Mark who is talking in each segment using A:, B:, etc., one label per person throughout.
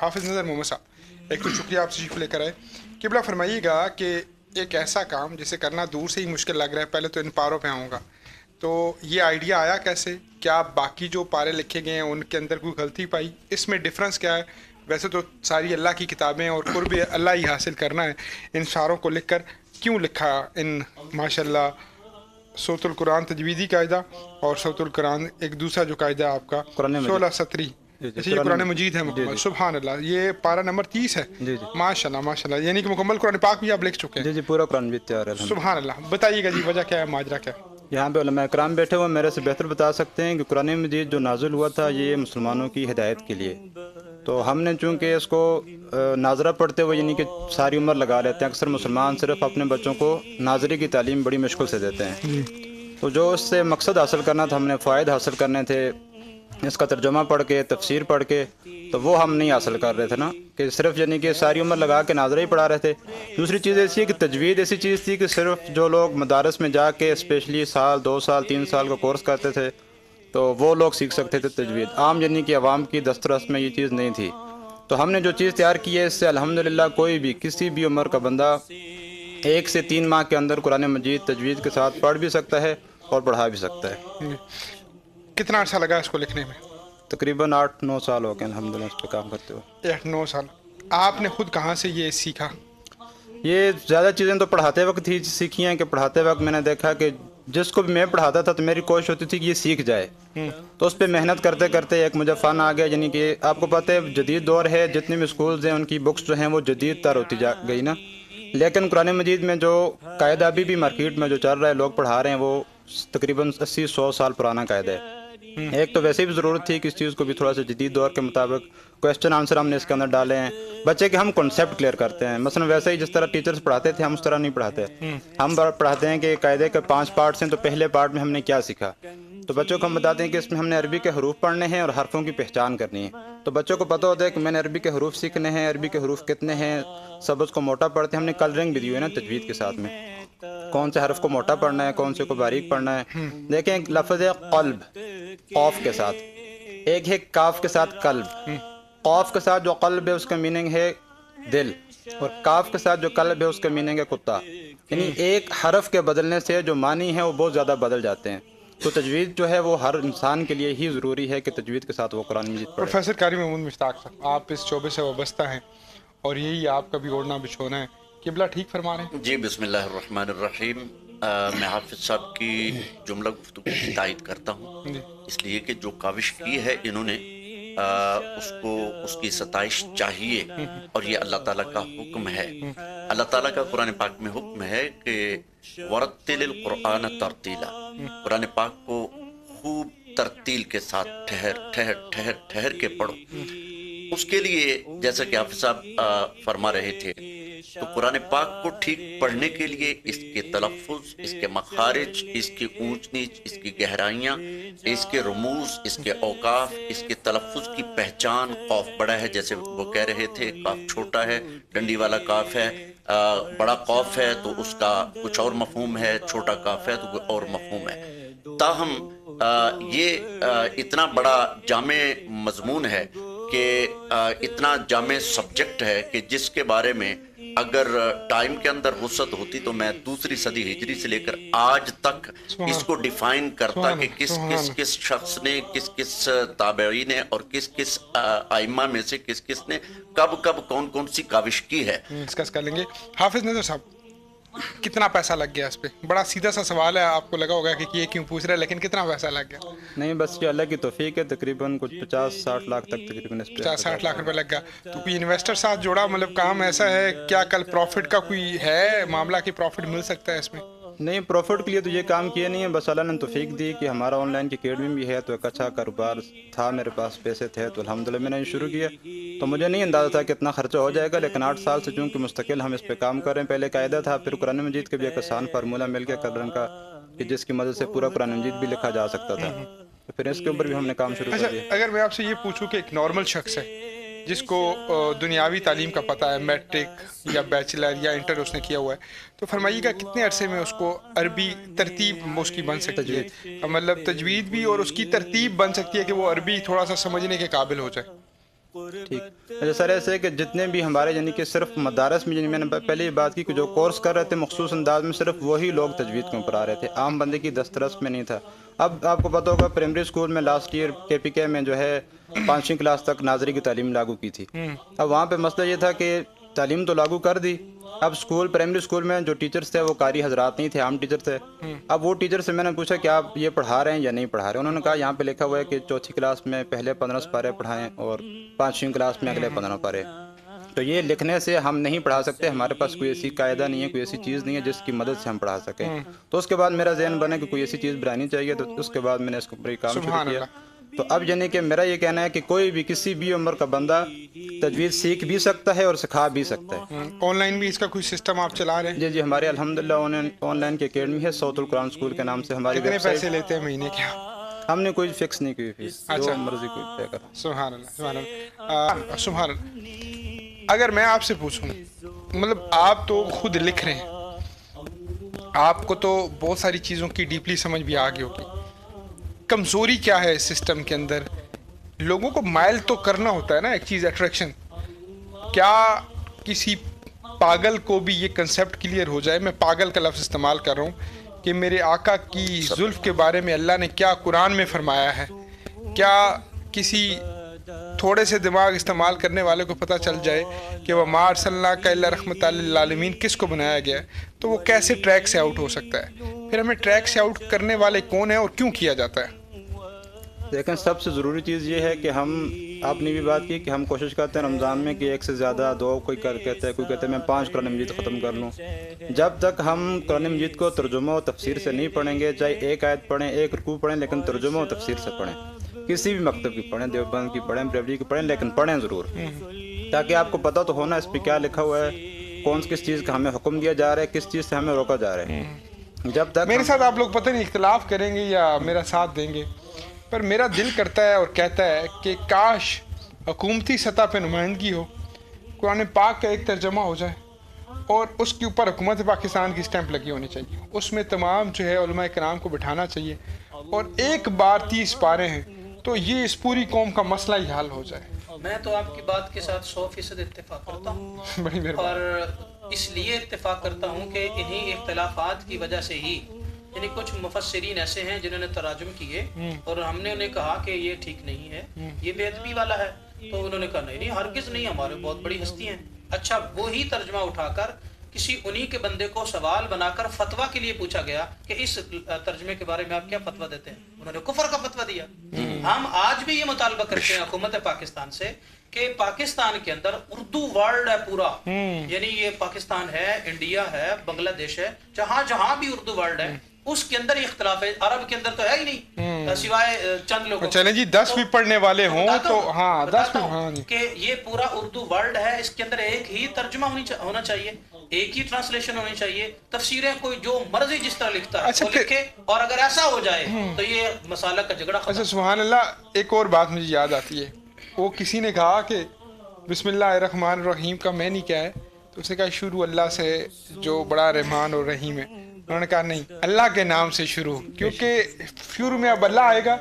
A: حافظ نظر محمد صاحب، ایک تو شکریہ آپ تشریف لے کر آئے. قبلہ فرمائیے گا کہ ایک ایسا کام جسے کرنا دور سے ہی مشکل لگ رہا ہے، پہلے تو ان پاروں پہ آؤں گا، تو یہ آئیڈیا آیا کیسے؟ کیا باقی جو پارے لکھے گئے ہیں ان کے اندر کوئی غلطی پائی؟ اس میں ڈفرنس کیا ہے؟ ویسے تو ساری اللہ کی کتابیں اور قرب اللہ ہی حاصل کرنا ہے، ان ساروں کو لکھ کر کیوں لکھا ان ماشاء اللہ صوت القرآن تجویدی قاعدہ اور صوت القرآن ایک دوسرا جو قاعدہ ہے آپ کا
B: قرآن مجید
A: 16 اچھا، یہ قرآن مجید ہے مکمل. سبحان اللہ، یہ پارہ نمبر 30 ہے.
B: جی جی
A: ماشاء اللہ ماشاء اللہ، یعنی کہ مکمل قرآن پاک بھی آپ لکھ چکے ہیں.
B: جی جی پورا قرآن مجید تیار ہے.
A: سبحان اللہ. بتائیے گا جی وجہ کیا ہے، ماجرا کیا ہے؟
B: یہاں پہ علماء کرام بیٹھے ہوئے میرے سے بہتر بتا سکتے ہیں کہ قرآن مجید جو نازل ہوا تھا یہ مسلمانوں کی ہدایت کے لیے. تو ہم نے چونکہ اس کو ناظرہ پڑھتے ہوئے یعنی کہ ساری عمر لگا لیتے ہیں. اکثر مسلمان صرف اپنے بچوں کو ناظری کی تعلیم بڑی مشکل سے دیتے ہیں. تو جو اس سے مقصد حاصل کرنا تھا، ہم نے فوائد حاصل کرنے تھے اس کا ترجمہ پڑھ کے، تفسیر پڑھ کے، تو وہ ہم نہیں حاصل کر رہے تھے نا، کہ صرف یعنی کہ ساری عمر لگا کے ناظرہ ہی پڑھا رہے تھے. دوسری چیز ایسی ہے کہ تجوید ایسی چیز تھی کہ صرف جو لوگ مدارس میں جا کے اسپیشلی سال 2 سال 3 سال کا کورس کرتے تھے تو وہ لوگ سیکھ سکتے تھے تجوید. عام یعنی کہ عوام کی دسترس میں یہ چیز نہیں تھی. تو ہم نے جو چیز تیار کی ہے اس سے الحمدللہ کوئی بھی کسی بھی عمر کا بندہ 1 سے 3 ماہ کے اندر قرآن مجید تجوید کے ساتھ پڑھ بھی سکتا ہے اور پڑھا بھی سکتا ہے.
A: کتنا عرصہ لگا اس کو لکھنے میں؟
B: تقریباً 8-9 سال ہو گئے الحمدللہ اس پہ کام کرتے ہوئے.
A: 8-9 سال. آپ نے خود کہاں سے یہ سیکھا؟
B: یہ زیادہ چیزیں تو پڑھاتے وقت ہی سیکھی ہیں، کہ پڑھاتے وقت میں نے دیکھا کہ جس کو بھی میں پڑھاتا تھا تو میری کوشش ہوتی تھی کہ یہ سیکھ جائے. تو اس پہ محنت کرتے کرتے ایک مجھے فن آ گیا. یعنی کہ آپ کو پتہ ہے جدید دور ہے، جتنے بھی اسکولز ہیں ان کی بکس جو ہیں وہ جدید تر ہوتی جا گئی نا، لیکن قرآن مجید میں جو قاعدہ ابھی بھی مارکیٹ میں جو چل رہا ہے لوگ پڑھا رہے ہیں وہ تقریباً 80-100 سال پرانا قاعدہ ہے. ایک تو ویسے بھی ضرورت تھی کہ اس چیز کو بھی تھوڑا سا جدید دور کے مطابق کویسچن آنسر ہم نے اس کے اندر ڈالے ہیں. بچے کے ہم کنسیپٹ کلیئر کرتے ہیں، مثلا ویسے ہی جس طرح ٹیچرز پڑھاتے تھے ہم اس طرح نہیں پڑھاتے. ہم پڑھاتے ہیں کہ قاعدے کے 5 پارٹس ہیں، تو پہلے پارٹ میں ہم نے کیا سیکھا. تو بچوں کو ہم بتاتے ہیں کہ اس میں ہم نے عربی کے حروف پڑھنے ہیں اور حرفوں کی پہچان کرنی ہے. تو بچوں کو پتہ ہوتا ہے کہ میں نے عربی کے حروف سیکھنے ہیں، عربی کے حروف کتنے ہیں، سب اس کو موٹا پڑھتے ہیں. ہم نے کلرنگ بھی دی ہوئی ہے نا تجوید کے ساتھ میں، کون سے حرف کو موٹا پڑھنا ہے، کون سے کو باریک پڑھنا ہے. دیکھیں ایک لفظ ہے قلب، قاف کے ساتھ، ایک ہے کاف کے ساتھ قلب. قاف کے ساتھ جو قلب ہے اس کا میننگ ہے دل، اور کاف کے ساتھ جو قلب ہے اس کا میننگ ہے کتا. یعنی ایک حرف کے بدلنے سے جو معنی ہے وہ بہت زیادہ بدل جاتے ہیں. تو تجوید جو ہے وہ ہر انسان کے لیے ہی ضروری ہے کہ تجوید کے ساتھ وہ قرآن مجید پڑھے.
A: پروفیسر قاری محمود مشتاق صاحب، آپ اس شعبے سے وابستہ ہیں اور یہی آپ کا بھی اوڑھنا بچھونا ہے. قبلہ ٹھیک فرما رہے ہیں؟
C: جی بسم اللہ الرحمن الرحیم. میں حافظ صاحب کی جملہ گفتگو کی تائید کرتا ہوں، اس لیے کہ جو کاوش کی ہے انہوں نے اس کو اس کی ستائش چاہیے، اور یہ اللہ تعالیٰ کا حکم ہے. اللہ تعالیٰ کا قرآن پاک میں حکم ہے کہ ورتل القرآن ترتیلا، قرآن پاک کو خوب ترتیل کے ساتھ ٹھہر ٹھہر ٹھہر ٹھہر کے پڑھو. اس کے لیے جیسا کہ حافظ صاحب فرما رہے تھے، تو قرآن پاک کو ٹھیک پڑھنے کے لیے اس کے تلفظ، اس کے مخارج، اس کی اونچ نیچ، اس کی گہرائیاں، اس کے رموز، اس کے اوقاف، اس کے تلفظ کی پہچان. قاف بڑا ہے جیسے وہ کہہ رہے تھے، کاف چھوٹا ہے، ڈنڈی والا کاف ہے. بڑا قاف ہے تو اس کا کچھ اور مفہوم ہے، چھوٹا کاف ہے تو کوئی اور مفہوم ہے. تاہم یہ اتنا بڑا جامع مضمون ہے کہ اتنا جامع سبجیکٹ ہے کہ جس کے بارے میں اگر ٹائم کے اندر وسعت ہوتی تو میں 2 صدی ہجری سے لے کر آج تک اس کو ڈیفائن کرتا کہ کس شخص نے، کس تابعی نے اور کس ائمہ میں سے کس نے کب کون سی کاوش کی ہے.
A: ڈسکس کر لیں گے. حافظ نظر صاحب، کتنا پیسہ لگ گیا اس پہ؟ بڑا سیدھا سا سوال ہے، آپ کو لگا ہوگا کہ یہ کیوں پوچھ رہا ہے، لیکن کتنا پیسہ لگ گیا؟
B: نہیں بس یہ اللہ کی توفیق ہے، تقریباً کچھ 50-60 لاکھ تک تقریباً اس پہ
A: 50-60 لاکھ روپے لگ گیا. تو کوئی انویسٹر ساتھ جوڑا؟ مطلب کام ایسا ہے کیا کل پروفٹ کا کوئی ہے معاملہ کہ پروفٹ مل سکتا ہے اس میں؟
B: نہیں، پروفٹ کے لیے تو یہ کام کیا نہیں ہے، بس اللہ نے توفیق دی کہ ہمارا آن لائن کی اکیڈمی بھی ہے، تو ایک اچھا کاروبار تھا، میرے پاس پیسے تھے تو الحمدللہ میں نے شروع کیا. تو مجھے نہیں اندازہ تھا کہ اتنا خرچہ ہو جائے گا، لیکن 8 سال سے چونکہ مستقل ہم اس پہ کام کر رہے ہیں. پہلے قاعدہ تھا، پھر قرآن مجید کا بھی ایک آسان فارمولہ مل گیا کلرنگ کا، کہ جس کی مدد سے پورا قرآن مجید بھی لکھا جا سکتا تھا. تو پھر اس کے اوپر بھی ہم نے کام شروع کر دیا.
A: اگر میں آپ سے یہ پوچھوں کہ ایک نارمل شخص ہے جس کو دنیاوی تعلیم کا پتہ ہے، میٹرک یا بیچلر یا انٹر اس نے کیا ہوا ہے، تو فرمائیے گا کتنے عرصے میں اس کو عربی ترتیب اس کی بن سکتی ہے؟ مطلب تجوید بھی اور اس کی ترتیب بن سکتی ہے کہ وہ عربی تھوڑا سا سمجھنے کے قابل ہو جائے؟
B: ٹھیک اچھا سر، ایسے ہے کہ جتنے بھی ہمارے یعنی کہ صرف مدارس میں، یعنی میں نے پہلے یہ بات کی کہ جو کورس کر رہے تھے مخصوص انداز میں صرف وہی لوگ تجوید کے اوپر آ رہے تھے، عام بندے کی دسترس میں نہیں تھا۔ اب آپ کو پتہ ہوگا پرائمری اسکول میں لاسٹ ایئر KPK میں جو ہے 5ویں کلاس تک ناظری کی تعلیم لاگو کی تھی۔ اب وہاں پہ مسئلہ یہ تھا کہ تعلیم تو لاگو کر دی، اب پرائمری اسکول میں جو ٹیچرز تھے وہ قاری حضرات نہیں تھے، عام ٹیچر تھے۔ اب وہ ٹیچر سے میں نے پوچھا کہ آپ یہ پڑھا رہے ہیں یا نہیں پڑھا رہے ہیں؟ انہوں نے کہا یہاں پہ لکھا ہوا ہے کہ 4تھی کلاس میں پہلے 15 سپارے پڑھائیں اور 5ویں کلاس میں اگلے 15 پارے۔ تو یہ لکھنے سے ہم نہیں پڑھا سکتے، ہمارے پاس کوئی ایسی قاعدہ نہیں ہے، کوئی ایسی چیز نہیں ہے جس کی مدد سے ہم پڑھا سکیں۔ تو اس کے بعد میرا ذہن بنا کہ کوئی ایسی چیز بنانی چاہیے، تو اس کے بعد میں نے اس کے اوپر کام شروع کیا۔ تو اب یعنی کہ میرا یہ کہنا ہے کہ کوئی بھی کسی بھی عمر کا بندہ تجوید سیکھ بھی سکتا ہے اور سکھا بھی سکتا ہے۔
A: آن لائن بھی اس کا کوئی سسٹم آپ چلا رہے ہیں؟
B: جی ہمارے الحمدللہ آن لائن کی اکیڈمی ہے، صوت القرآن اسکول کے نام سے ہماری
A: کتنے
B: ویب سائٹ۔
A: پیسے لیتے ہیں مہینے کے؟
B: ہم نے کوئی فکس نہیں کی فیس، جو مرضی کوئی طے کرا۔
A: سبحان اللہ، سبحان اللہ، سبحان اللہ۔ اگر میں آپ سے پوچھوں، مطلب آپ تو خود لکھ رہے ہیں، آپ کو تو بہت ساری چیزوں کی ڈیپلی سمجھ بھی آ گئی ہوگی، کمزوری کیا ہے اس سسٹم کے اندر؟ لوگوں کو مائل تو کرنا ہوتا ہے نا ایک چیز، اٹریکشن۔ کیا کسی پاگل کو بھی یہ کنسیپٹ کلیئر ہو جائے، میں پاگل کا لفظ استعمال کر رہا ہوں، کہ میرے آقا کی زلف کے بارے میں اللہ نے کیا قرآن میں فرمایا ہے، کیا کسی تھوڑے سے دماغ استعمال کرنے والے کو پتہ چل جائے کہ وہ ما ارسلناک الا رحمۃ للعالمین کس کو بنایا گیا ہے، تو وہ کیسے ٹریک سے آؤٹ ہو سکتا ہے؟ پھر ہمیں ٹریک سے آؤٹ کرنے والے کون ہیں اور کیوں کیا جاتا ہے؟
B: لیکن سب سے ضروری چیز یہ ہے کہ ہم، آپ نے بھی بات کی کہ ہم کوشش کرتے ہیں رمضان میں کہ 1 سے زیادہ 2، کوئی کہتے ہیں میں 5 قرآن مجید ختم کر لوں۔ جب تک ہم قرآن مجید کو ترجمہ و تفسیر سے نہیں پڑھیں گے، چاہے 1 آیت پڑھیں، 1 رکوع پڑھیں، لیکن ترجمہ و تفسیر سے پڑھیں، کسی بھی مکتب کی پڑھیں، دیوبند کی پڑھیں، بریلوی کی پڑھیں، لیکن پڑھیں ضرور، تاکہ آپ کو پتہ تو ہونا اس پہ کیا لکھا ہوا ہے، کس چیز کا ہمیں حکم دیا جا رہا ہے، کس چیز سے ہمیں روکا جا رہا ہے۔ جب تک
A: میرے ساتھ آپ لوگ پتہ نہیں اختلاف کریں گے یا میرا ساتھ دیں گے، پر میرا دل کرتا ہے اور کہتا ہے کہ کاش حکومتی سطح پہ نمائندگی ہو، قرآن پاک کا ایک ترجمہ ہو جائے اور اس کے اوپر حکومت پاکستان کی سٹیمپ لگی ہونی چاہیے، اس میں تمام جو ہے علماء کرام کو بٹھانا چاہیے، اور ایک بار 30 پارے ہیں تو یہ اس پوری قوم کا مسئلہ ہی حل ہو جائے۔
D: میں تو آپ کی بات کے ساتھ 100% اتفاق کرتا ہوں،
A: بڑی مہربانی۔
D: اور اس لیے اتفاق کرتا ہوں کہ انہی اختلافات کی وجہ سے ہی، یعنی کچھ مفسرین ایسے ہیں جنہوں نے تراجم کیے اور ہم نے انہیں کہا کہ یہ ٹھیک نہیں ہے، یہ بے ادبی والا ہے، تو انہوں نے کہا نہیں ہرگز نہیں، ہمارے بہت بڑی ہستی ہیں۔ اچھا، وہی ترجمہ اٹھا کر کسی انہی کے بندے کو سوال بنا کر فتویٰ کے لیے پوچھا گیا کہ اس ترجمے کے بارے میں آپ کیا فتویٰ دیتے ہیں، انہوں نے کفر کا فتویٰ دیا۔ ہم آج بھی یہ مطالبہ کرتے ہیں حکومت پاکستان سے کہ پاکستان کے اندر اردو ورلڈ ہے پورا، یعنی یہ پاکستان ہے، انڈیا ہے، بنگلہ دیش ہے، جہاں جہاں بھی اردو ورلڈ ہے اس کے اندر اختلاف ہے، عرب کے اندر تو ہے ہی نہیں سوائے چند لوگوں۔
A: چلیں جی 10 بھی پڑھنے والے ہوں تو ہاں 10 بھی،
D: کہ یہ پورا اردو ورلڈ ہے، اس کے اندر ایک ہی ترجمہ ہونا چاہیے، ایک ہی ٹرانسلیشن ہونی چاہیے، تفسیریں کوئی جو مرضی جس طرح لکھتا ہے وہ لکھے، اور اگر ایسا ہو جائے تو یہ مسالہ کا جھگڑا ختم۔
A: اچھا سبحان اللہ، ایک اور بات مجھے یاد آتی ہے، وہ کسی نے کہا کہ بسم اللہ الرحمن الرحیم کا میں نہیں کیا ہے، تو اس نے کہا شروع اللہ سے جو بڑا رحمان اور رحیم ہے، انہوں نے کہا نہیں، اللہ کے نام سے شروع، کیونکہ شروع میں اب اللہ آئے گا،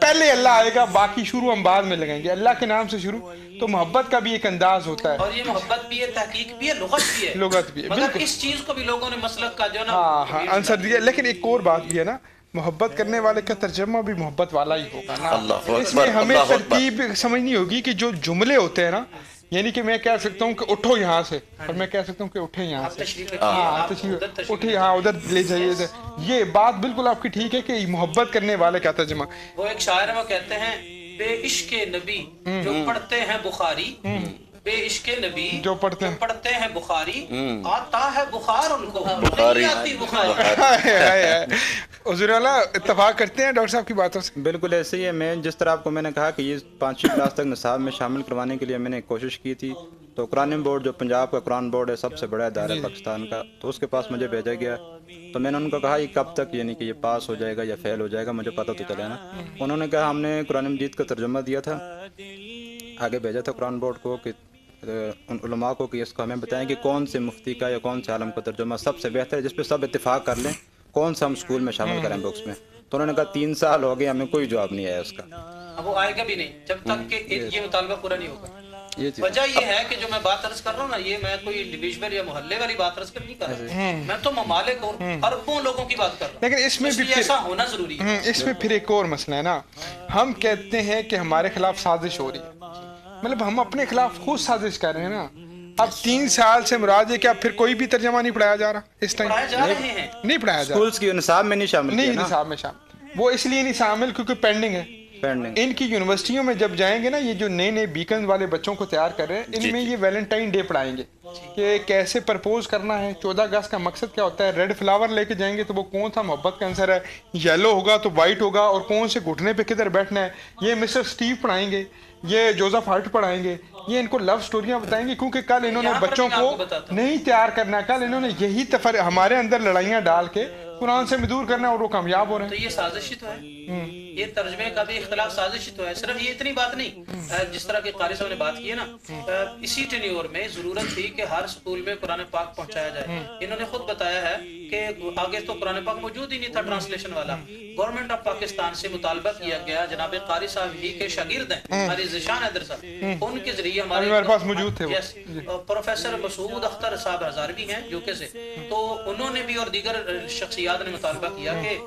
A: پہلے اللہ آئے گا، باقی شروع ہم بعد میں لگائیں گے، اللہ کے نام سے شروع۔ تو محبت کا بھی ایک انداز ہوتا ہے،
D: اور یہ محبت بھی ہے، تحقیق بھی ہے، لغت بھی ہے،
A: لغت بھی ہے،
D: مگر
A: بالکل
D: اس چیز کو بھی لوگوں نے مسلک کا جو نا
A: ہاں آنسر دیا۔ لیکن ایک اور بات بھی ہے نا، محبت کرنے والے کا ترجمہ بھی محبت والا ہی ہوگا نا،
C: اللہ
A: اس میں
C: اکبر،
A: ہمیں
C: اللہ اکبر۔
A: ترتیب سمجھنی ہوگی کہ جو جملے ہوتے ہیں نا، یعنی کہ میں کہہ سکتا ہوں کہ اٹھو یہاں سے، اور میں کہہ سکتا ہوں کہ اٹھے یہاں
D: آپ
A: سے،
D: تشریف رکھیے،
A: ہاں
D: آپ
A: تشریف
D: ادھر تشریف
A: اٹھے، ہاں ادھر لے جائیے، یہ بات بالکل آپ کی ٹھیک ہے کہ محبت کرنے والے کا ترجمہ۔
D: وہ ایک شاعر ہے، وہ کہتے ہیں بے عشق نبی جو پڑھتے ہیں بخاری، بے عشق نبی
A: جو پڑھتے
D: ہیں بخاری، آتا ہے بخار ان کو،
C: بخاری،
D: نہیں آتی بخار۔
A: حضور اللہ اتفاق کرتے ہیں ڈاکٹر صاحب کی باتوں سے؟
B: بالکل ایسے ہی ہے، میں جس طرح آپ کو میں نے کہا کہ یہ 5ویں کلاس تک نصاب میں شامل کروانے کے لیے میں نے کوشش کی تھی، تو قرآن بورڈ جو پنجاب کا قرآن بورڈ ہے، سب سے بڑا ادارہ پاکستان کا، تو اس کے پاس مجھے بھیجا گیا، تو میں نے ان کو کہا یہ کب تک یعنی کہ یہ پاس ہو جائے گا یا فیل ہو جائے گا، مجھے پتہ تو چلے نا۔ انہوں نے کہا ہم نے قرآن مجید کا ترجمہ دیا تھا، آگے بھیجا تھا قرآن بورڈ کو کہ ان علماء کو کہ اس کو ہمیں بتائیں کہ کون سے مفتی کا یا کون سے عالم کا ترجمہ سب سے بہتر ہے، جس پہ سب اتفاق کر لیں، کون سا ہم اسکول میں شامل کریں بکس میں۔ تو انہوں نے کہا 3 سال ہو گئے، ہمیں کوئی جواب نہیں آیا اس کا۔
D: اب وہ آئے گا بھی نہیں جب تک کہ یہ مطالبہ پورا نہیں ہوگا.
B: یہ چیز
D: وجہ یہ ہے کہ جو میں بات عرض کر رہا ہوں نا، یہ میں کوئی ڈویژنل یا محلے والی بات عرض نہیں کر رہا، میں تو ممالک اور اربوں لوگوں کی بات کر رہا ہوں.
A: لیکن اس میں بھی
D: ایسا ہونا ضروری ہے.
A: اس میں پھر ایک اور مسئلہ ہے نا، ہم کہتے ہیں کہ ہمارے خلاف سازش ہو رہی ہے، مطلب ہم اپنے خلاف خود سازش کر رہے ہیں نا. اب 3 سال سے مراد ہے کہ اب پھر کوئی بھی ترجمہ نہیں پڑھایا جا رہا اس ٹائم،
D: پڑھائے جا رہے ہیں.
A: نہیں پڑھایا جا رہا،
B: اسکولز کی نصاب میں نہیں شامل
A: نہیں
B: کیا نا،
A: نصاب میں شامل. وہ اس لیے نہیں شامل کیونکہ پینڈنگ ہے.
B: پینڈنگ.
A: ان کی یونیورسٹیوں میں جب جائیں گے نا، یہ جو نئے نئے بیکن والے بچوں کو تیار کر رہے ہیں، ان میں یہ ویلنٹائن ڈے پڑھائیں گے کہ کیسے پرپوز کرنا ہے. 14 اگست کا مقصد کیا ہوتا ہے؟ ریڈ فلاور لے کے جائیں گے تو وہ کون سا محبت کا آنسر ہے، یلو ہوگا تو وائٹ ہوگا، اور کون سے گھٹنے پہ کدھر بیٹھنا ہے. یہ مسٹر اسٹیو پڑھائیں گے، یہ جوزف ہارٹ پڑھائیں گے، یہ ان کو لو سٹوریاں بتائیں گے، کیونکہ کل انہوں نے بچوں کو نہیں تیار کرنا، کل انہوں نے یہی ہمارے اندر لڑائیاں ڈال کے قرآن سے دور کرنا، اور وہ کامیاب ہو رہے
D: تو
A: ہیں.
D: یہ سازش ہی تو ہے، یہ ترجمے کا بھی اختلاف سازش ہی تو ہے. صرف یہ اتنی بات نہیں، جس طرح کہ قاری صاحب نے بات کی ہے نا، اسی ٹینیور میں ضرورت تھی کہ ہر سکول میں قرآن پاک پہنچایا جائے. انہوں نے خود بتایا ہے کہ آگے تو قرآن پاک موجود ہی نہیں تھا ٹرانسلیشن والا. گورنمنٹ آف پاکستان سے مطالبہ کیا گیا، جناب قاری صاحب ہی کے شاگرد ہیں ہماری ذیشان حیدر صاحب، ان کے ذریعے
A: ہمارے پاس موجود تھے
D: پروفیسر مسعود اختر صاحب ہزاروی ہیں یوکے سے، تو انہوں نے بھی اور دیگر شخصیات نے مطالبہ کیا کہ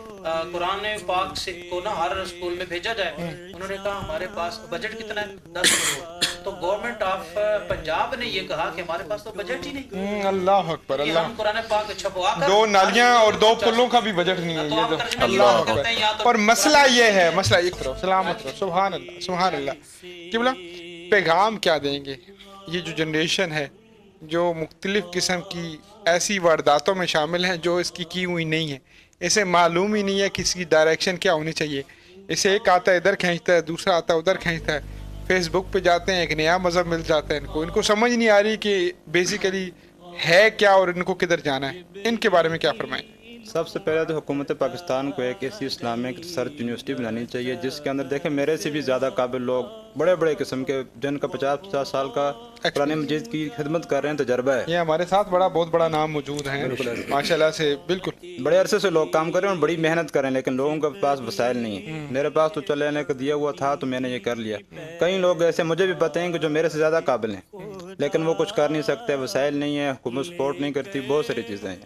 D: قرآن پاک سے کو نا ہر اسکول میں بھیجا جائے. انہوں نے کہا ہمارے پاس بجٹ کتنا ہے، 10 کروڑ. تو گورنمنٹ آف پنجاب نے یہ کہا کہ ہمارے پاس تو بجٹ ہی نہیں.
A: اللہ اکبر،
D: یہ
A: اللہ،
D: ہم قرآن پاک چھپوا کر
A: 2 نالیاں اور 2 پلوں کا بھی بجٹ نہیں ہے. یہ تو اللہ اکبر. اور مسئلہ یہ ہے، مسئلہ ایک طرف سلامت رہو، سبحان اللہ سبحان اللہ. قبلہ پیغام کیا دیں گے؟ یہ جو جنریشن ہے جو مختلف قسم کی ایسی وارداتوں میں شامل ہیں جو اس کی ہوئی نہیں ہے، اسے معلوم ہی نہیں ہے کہ اس کی ڈائریکشن کیا ہونی چاہیے. اسے ایک آتا ہے ادھر کھینچتا ہے، دوسرا آتا ہے ادھر کھینچتا ہے. فیس بک پہ جاتے ہیں، ایک نیا مذہب مل جاتا ہے. ان کو سمجھ نہیں آ رہی کہ بیسیکلی ہے کیا اور ان کو کدھر جانا ہے. ان کے بارے میں کیا فرمائیں؟
B: سب سے پہلے تو حکومت پاکستان کو ایک ایسی اسلامک ریسرچ یونیورسٹی بنانی چاہیے جس کے اندر دیکھیں میرے سے بھی زیادہ قابل لوگ، بڑے بڑے قسم کے، جن کا 50 سال کا قرآن مجید کی خدمت کر رہے ہیں، تجربہ ہے.
A: یہ ہمارے ساتھ بہت بڑا نام موجود ہیں ماشاءاللہ سے. بالکل
B: بڑے عرصے سے لوگ کام کر رہے ہیں اور بڑی محنت کر رہے ہیں، لیکن لوگوں کے پاس وسائل نہیں ہے. میرے پاس تو چلنے کا دیا ہوا تھا تو میں نے یہ کر لیا. کئی لوگ ایسے مجھے بھی پتہ ہیں کہ جو میرے سے زیادہ قابل ہیں لیکن وہ کچھ کر نہیں سکتے، وسائل نہیں ہے، حکومت سپورٹ نہیں کرتی، بہت ساری چیزیں ہیں.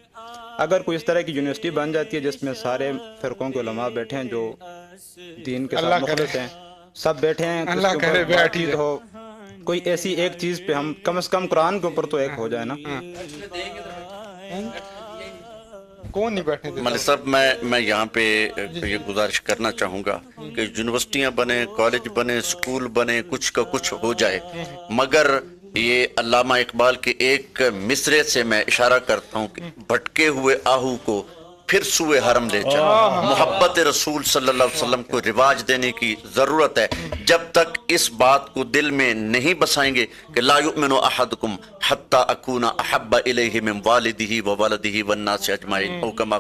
B: اگر کوئی اس طرح کی یونیورسٹی بن جاتی ہے جس میں سارے فرقوں کے علماء بیٹھے ہیں جو دین کے ساتھ مخلص ہیں، سب بیٹھے ہیں،
A: اللہ کرے بیٹھی
B: ہو کوئی ایسی ایک چیز پہ، ہم کم از کم قرآن کے اوپر تو ایک ہو جائے نا.
A: کون نہیں بیٹھے تھے؟
C: ملک صاحب میں یہاں پہ یہ گزارش کرنا چاہوں گا کہ یونیورسٹیاں بنے، کالج بنے، سکول بنے، کچھ کا کچھ ہو جائے، مگر یہ علامہ اقبال کے ایک مصرے سے میں اشارہ کرتا ہوں کہ بھٹکے ہوئے آہو کو پھر سوئے حرم لے چل. محبت رسول صلی اللہ علیہ وسلم کو رواج دینے کی ضرورت ہے. جب تک اس بات کو دل میں نہیں بسائیں گے کہ لا یؤمن احدکم حتی اکون احب الیہ من والدہ وولدہ والناس اجمعین، او کما